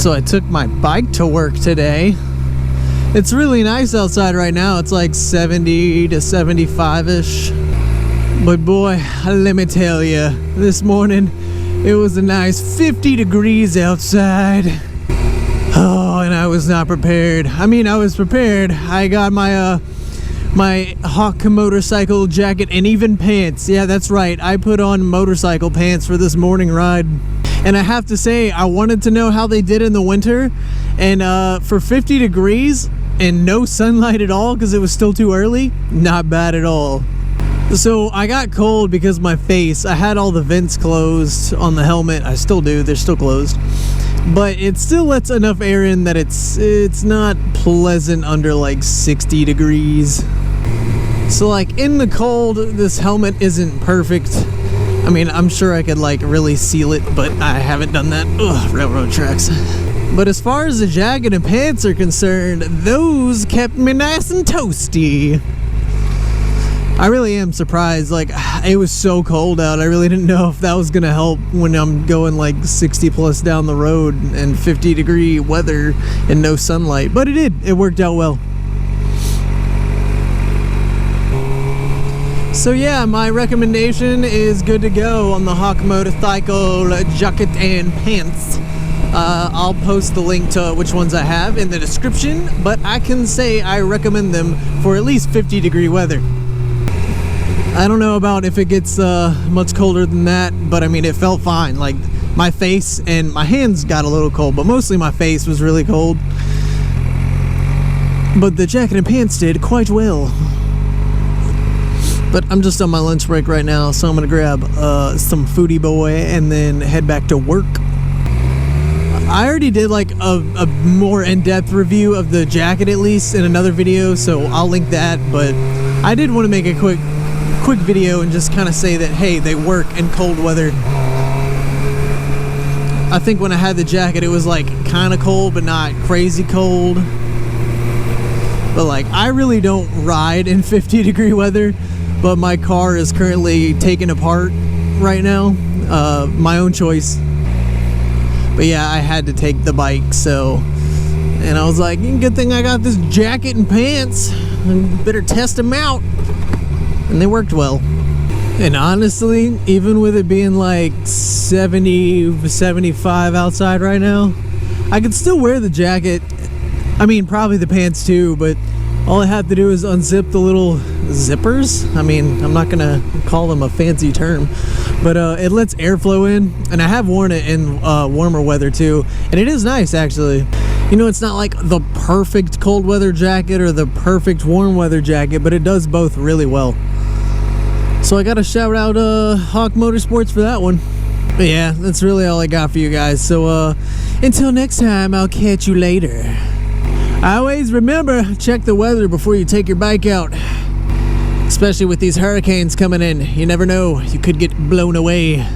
So I took my bike to work today. It's really nice outside right now. It's like 70 to 75-ish. But boy, let me tell you, this morning it was a nice 50 degrees outside. Oh, and I was not prepared. I mean, I was prepared. I got my my HWK motorcycle jacket and even pants. Yeah, that's right. I put on motorcycle pants for this morning ride. And I have to say, I wanted to know how they did in the winter. And for 50 degrees and no sunlight at all because it was still too early, not bad at all. So I got cold because my face, I had all the vents closed on the helmet. I still do. They're still closed. But it still lets enough air in that it's not pleasant under like 60 degrees. So like in the cold, this helmet isn't perfect. I mean, I'm sure I could like really seal it, but I haven't done that. Ugh, railroad tracks. But as far as the jacket and pants are concerned, those kept me nice and toasty. I really am surprised. Like, it was so cold out. I really didn't know if that was gonna help when I'm going like 60 plus down the road and 50 degree weather and no sunlight. But it did. It worked out well. So yeah, my recommendation is good to go on the HWK motorcycle jacket and pants. I'll post the link to which ones I have in the description, but I can say I recommend them for at least 50 degree weather. I don't know about if it gets much colder than that, but I mean, it felt fine. Like, my face and my hands got a little cold, but mostly my face was really cold. But the jacket and pants did quite well. But I'm just on my lunch break right now, so I'm gonna grab some Foodie Boy and then head back to work. I already did like a more in-depth review of the jacket, at least in another video, so I'll link that. But I did want to make a quick video and just kind of say that, hey, they work in cold weather. I think when I had the jacket, it was like kind of cold, but not crazy cold. But like, I really don't ride in 50 degree weather, but my car is currently taken apart right now. My own choice. But yeah, I had to take the bike, so, and I was like, good thing I got this jacket and pants. I better test them out. And they worked well. And honestly, even with it being like 70, 75 outside right now, I could still wear the jacket. I mean, probably the pants too, but all I have to do is unzip the little zippers. I mean, I'm not gonna call them a fancy term, but it lets airflow in, and I have worn it in warmer weather too, and it is nice actually. You know, it's not like the perfect cold weather jacket or the perfect warm weather jacket, but it does both really well. So I gotta shout out HWK Motorsports for that one. But yeah, that's really all I got for you guys. So until next time, I'll catch you later. Always remember, check the weather before you take your bike out. Especially with these hurricanes coming in. You never know, you could get blown away.